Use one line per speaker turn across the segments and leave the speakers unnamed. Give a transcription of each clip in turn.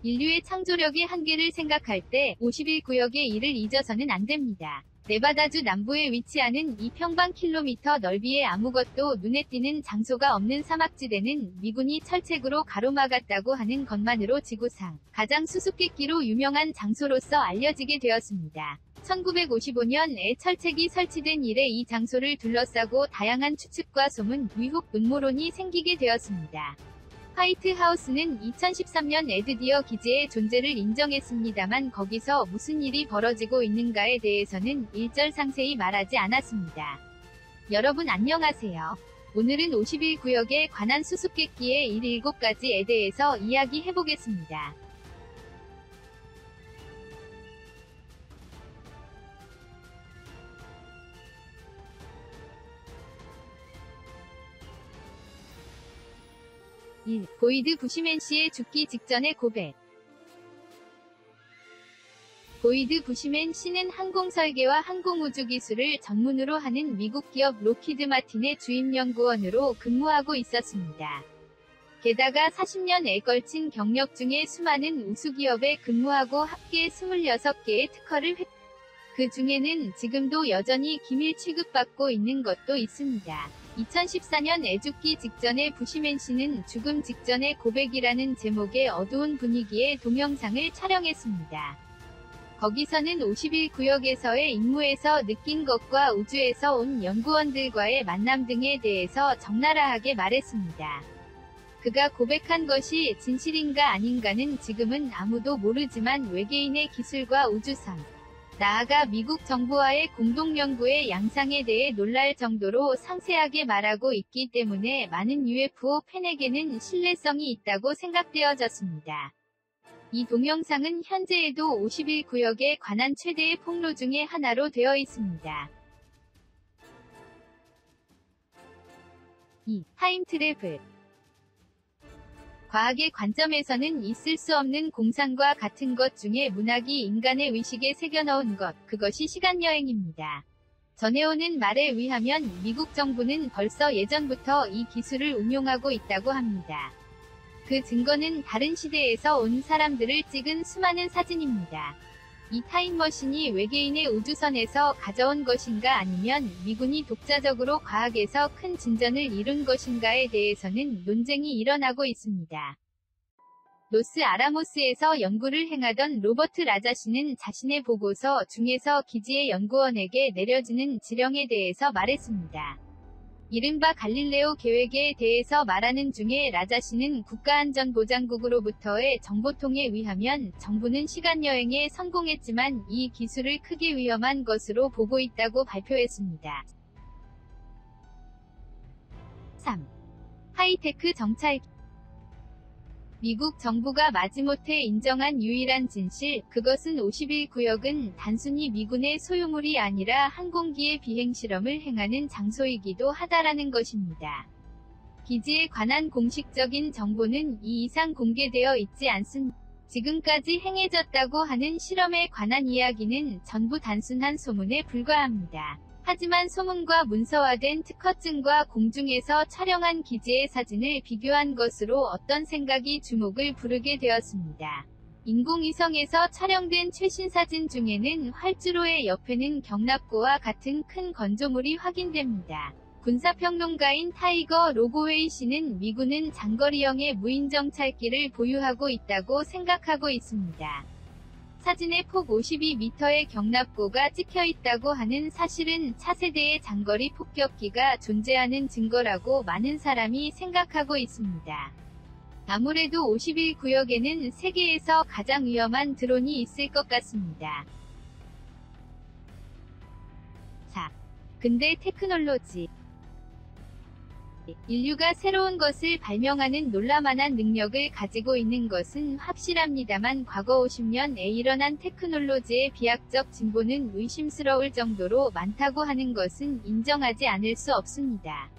인류의 창조력의 한계를 생각할 때 51구역의 일을 잊어서는 안 됩니다. 네바다주 남부에 위치하는 2평방킬로미터 넓이의 아무것도 눈에 띄는 장소가 없는 사막지대는 미군이 철책으로 가로막았다고 하는 것만으로 지구상 가장 수수께끼로 유명한 장소로서 알려지게 되었습니다. 1955년에 철책이 설치된 이래 이 장소를 둘러싸고 다양한 추측과 소문, 위혹, 음모론이 생기게 되었습니다. 화이트하우스는 2013년 드디어 기지의 존재를 인정했습니다만 거기서 무슨 일이 벌어지고 있는가에 대해서는 일절 상세히 말하지 않았습니다. 여러분 안녕하세요. 오늘은 51구역에 관한 수수께끼의 7가지에 대해서 이야기해보겠습니다. 1. 보이드 부시맨 씨의 죽기 직전의 고백. 보이드 부시맨 씨는 항공설계와 항공우주기술을 전문으로 하는 미국 기업 록히드 마틴의 주임연구원으로 근무하고 있었습니다. 게다가 40년에 걸친 경력 중에 수많은 우수기업에 근무하고 합계 26개의 특허를 그 중에는 지금도 여전히 기밀 취급받고 있는 것도 있습니다. 2014년 죽기 직전에 부시맨 씨는 죽음 직전의 고백이라는 제목의 어두운 분위기의 동영상을 촬영했습니다. 거기서는 51구역에서의 임무에서 느낀 것과 우주에서 온 연구원들과의 만남 등에 대해서 적나라하게 말했습니다. 그가 고백한 것이 진실인가 아닌가는 지금은 아무도 모르지만 외계인의 기술과 우주선, 나아가 미국 정부와의 공동연구의 양상에 대해 놀랄 정도로 상세하게 말하고 있기 때문에 많은 UFO 팬에게는 신뢰성이 있다고 생각되어졌습니다. 이 동영상은 현재에도 51구역에 관한 최대의 폭로 중의 하나로 되어 있습니다. 2. 타임트래블. 과학의 관점에서는 있을 수 없는 공상과 같은 것 중에 문학이 인간의 의식에 새겨넣은 것, 그것이 시간여행입니다. 전해오는 말에 의하면 미국 정부는 벌써 예전부터 이 기술을 운용하고 있다고 합니다. 그 증거는 다른 시대에서 온 사람들을 찍은 수많은 사진입니다. 이 타임머신이 외계인의 우주선에서 가져온 것인가 아니면 미군이 독자적으로 과학에서 큰 진전을 이룬 것인가에 대해서는 논쟁이 일어나고 있습니다. 로스 아라모스에서 연구를 행하던 로버트 라자시는 자신의 보고서 중에서 기지의 연구원에게 내려지는 지령에 대해서 말했습니다. 이른바 갈릴레오 계획에 대해서 말하는 중에 라자시는 국가안전보장국으로부터의 정보통에 의하면 정부는 시간여행에 성공했지만 이 기술을 크게 위험한 것으로 보고 있다고 발표했습니다. 3. 하이테크 정찰기. 미국 정부가 마지못해 인정한 유일한 진실, 그것은 51구역은 단순히 미군의 소유물이 아니라 항공기의 비행실험을 행하는 장소이기도 하다라는 것입니다. 기지에 관한 공식적인 정보는 이 이상 공개되어 있지 않습니다. 지금까지 행해졌다고 하는 실험에 관한 이야기는 전부 단순한 소문에 불과합니다. 하지만 소문과 문서화된 특허증과 공중에서 촬영한 기지의 사진을 비교한 것으로 어떤 생각이 주목을 부르게 되었습니다. 인공위성에서 촬영된 최신 사진 중에는 활주로의 옆에는 경납고와 같은 큰 건조물이 확인됩니다. 군사평론가인 타이거 로고웨이 씨는 미군은 장거리형의 무인정찰기를 보유하고 있다고 생각하고 있습니다. 사진에 폭 52m의 경납고가 찍혀있다고 하는 사실은 차세대의 장거리 폭격기가 존재하는 증거라고 많은 사람이 생각하고 있습니다. 아무래도 51구역에는 세계에서 가장 위험한 드론이 있을 것 같습니다. 4. 근대 테크놀로지. 인류가 새로운 것을 발명하는 놀라만한 능력을 가지고 있는 것은 확실합니다만 과거 50년에 일어난 테크놀로지의 비약적 진보는 의심스러울 정도로 많다고 하는 것은 인정하지 않을 수 없습니다.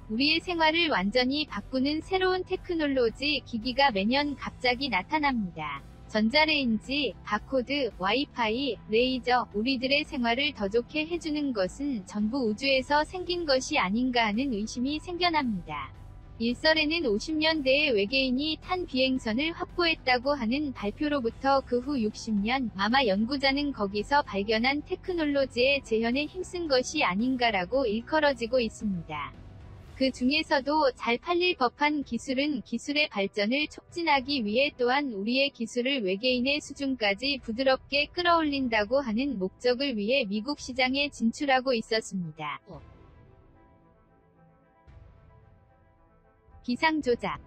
우리의 생활을 완전히 바꾸는 새로운 테크놀로지 기기가 매년 갑자기 나타납니다. 전자레인지, 바코드, 와이파이, 레이저, 우리들의 생활을 더 좋게 해주는 것은 전부 우주에서 생긴 것이 아닌가 하는 의심이 생겨납니다. 일설에는 50년대에 외계인이 탄 비행선을 확보했다고 하는 발표로부터 그 후 60년, 아마 연구자는 거기서 발견한 테크놀로지의 재현에 힘쓴 것이 아닌가라고 일컬어지고 있습니다. 그 중에서도 잘 팔릴 법한 기술은 기술의 발전을 촉진하기 위해 또한 우리의 기술을 외계인의 수준까지 부드럽게 끌어올린다고 하는 목적을 위해 미국 시장에 진출하고 있었습니다. 기상조작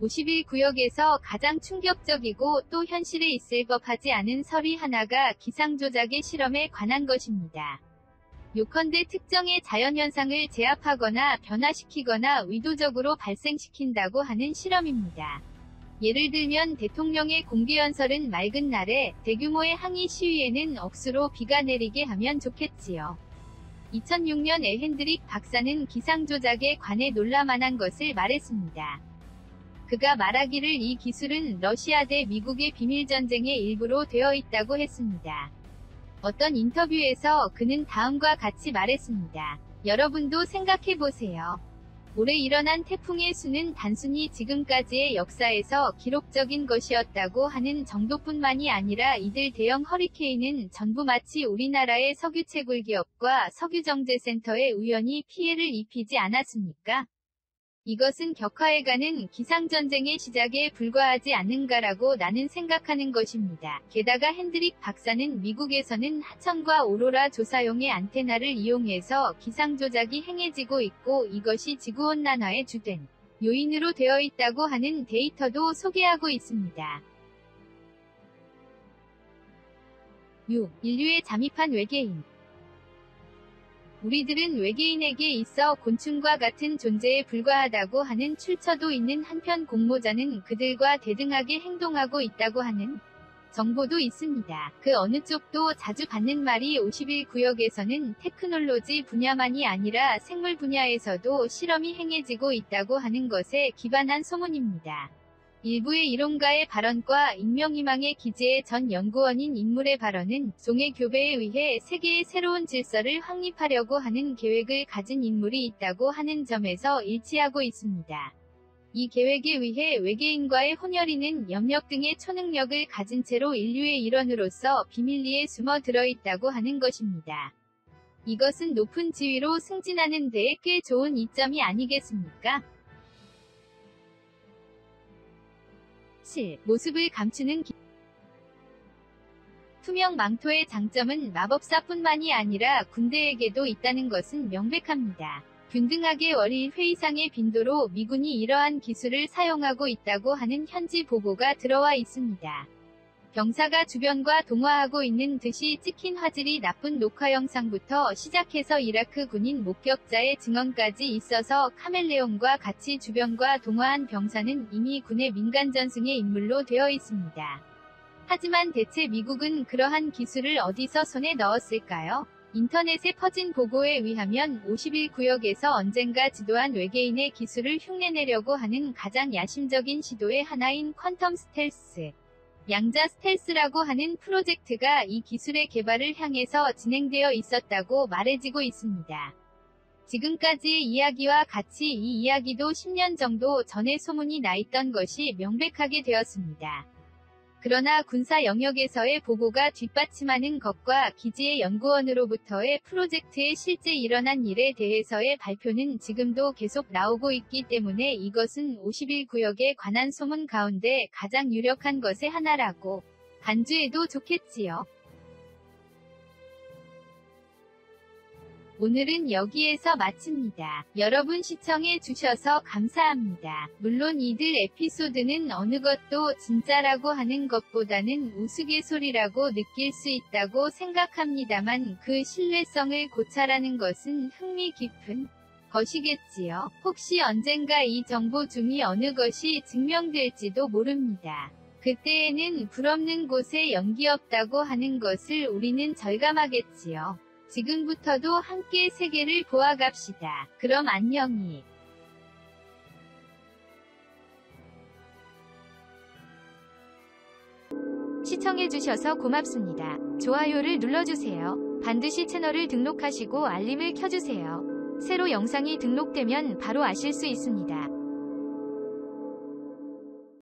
51구역에서 가장 충격적이고 또 현실에 있을 법하지 않은 설이 하나가 기상조작의 실험에 관한 것입니다. 요컨대 특정의 자연현상을 제압하거나 변화시키거나 의도적으로 발생시킨다고 하는 실험입니다. 예를 들면 대통령의 공개연설은 맑은 날에 대규모의 항의 시위에는 억수로 비가 내리게 하면 좋겠지요. 2006년에 핸드릭 박사는 기상조작에 관해 놀라만한 것을 말했습니다. 그가 말하기를 이 기술은 러시아 대 미국의 비밀전쟁의 일부로 되어 있다고 했습니다. 어떤 인터뷰에서 그는 다음과 같이 말했습니다. 여러분도 생각해보세요. 올해 일어난 태풍의 수는 단순히 지금까지의 역사에서 기록적인 것이었다고 하는 정도뿐만이 아니라 이들 대형 허리케인은 전부 마치 우리나라의 석유채굴 기업과 석유정제센터에 우연히 피해를 입히지 않았습니까? 이것은 격화해가는 기상전쟁의 시작에 불과하지 않는가라고 나는 생각하는 것입니다. 게다가 핸드릭 박사는 미국에서는 하천과 오로라 조사용의 안테나를 이용해서 기상조작이 행해지고 있고 이것이 지구온난화의 주된 요인으로 되어 있다고 하는 데이터도 소개하고 있습니다. 6. 인류에 잠입한 외계인 우리들은 외계인에게 있어 곤충과 같은 존재에 불과하다고 하는 출처도 있는 한편 공모자는 그들과 대등하게 행동하고 있다고 하는 정보도 있습니다. 그 어느 쪽도 자주 받는 말이 51구역에서는 테크놀로지 분야만이 아니라 생물 분야에서도 실험이 행해지고 있다고 하는 것에 기반한 소문입니다. 일부의 이론가의 발언과 익명희망의 기재의 전 연구원인 인물의 발언은 종의 교배에 의해 세계의 새로운 질서를 확립하려고 하는 계획을 가진 인물이 있다고 하는 점에서 일치하고 있습니다. 이 계획에 의해 외계인과의 혼혈이는 염력 등의 초능력을 가진 채로 인류의 일원으로서 비밀리에 숨어 들어있다고 하는 것입니다. 이것은 높은 지위로 승진하는 데에 꽤 좋은 이점이 아니겠습니까? 7. 모습을 감추는 투명 망토의 장점은 마법사뿐만이 아니라 군대에게도 있다는 것은 명백합니다. 균등하게 월일 회 이상의 빈도로 미군이 이러한 기술을 사용하고 있다고 하는 현지 보고가 들어와 있습니다. 병사가 주변과 동화하고 있는 듯이 찍힌 화질이 나쁜 녹화 영상부터 시작해서 이라크 군인 목격자의 증언까지 있어서 카멜레온과 같이 주변과 동화한 병사는 이미 군의 민간 전승의 인물로 되어 있습니다. 하지만 대체 미국은 그러한 기술을 어디서 손에 넣었을까요? 인터넷에 퍼진 보고에 의하면 51구역에서 언젠가 지도한 외계인의 기술을 흉내내려고 하는 가장 야심적인 시도의 하나인 퀀텀 스텔스, 양자 스텔스라고 하는 프로젝트가 이 기술의 개발을 향해서 진행되어 있었다고 말해지고 있습니다. 지금까지의 이야기와 같이 이 이야기도 10년 정도 전에 소문이 나 있던 것이 명백하게 되었습니다. 그러나 군사 영역에서의 보고가 뒷받침하는 것과 기지의 연구원으로부터의 프로젝트에 실제 일어난 일에 대해서의 발표는 지금도 계속 나오고 있기 때문에 이것은 51구역에 관한 소문 가운데 가장 유력한 것의 하나라고 간주해도 좋겠지요. 오늘은 여기에서 마칩니다. 여러분 시청해 주셔서 감사합니다. 물론 이들 에피소드는 어느 것도 진짜라고 하는 것보다는 우스갯소리라고 느낄 수 있다고 생각합니다만 그 신뢰성을 고찰하는 것은 흥미 깊은 것이겠지요. 혹시 언젠가 이 정보 중이 어느 것이 증명될지도 모릅니다. 그때에는 불없는 곳에 연기 없다고 하는 것을 우리는 절감하겠지요. 지금부터도 함께 세계를 보아갑시다. 그럼 안녕히. 시청해주셔서 고맙습니다. 좋아요를 눌러주세요. 반드시 채널을 등록하시고 알림을 켜주세요. 새로 영상이 등록되면 바로 아실 수 있습니다.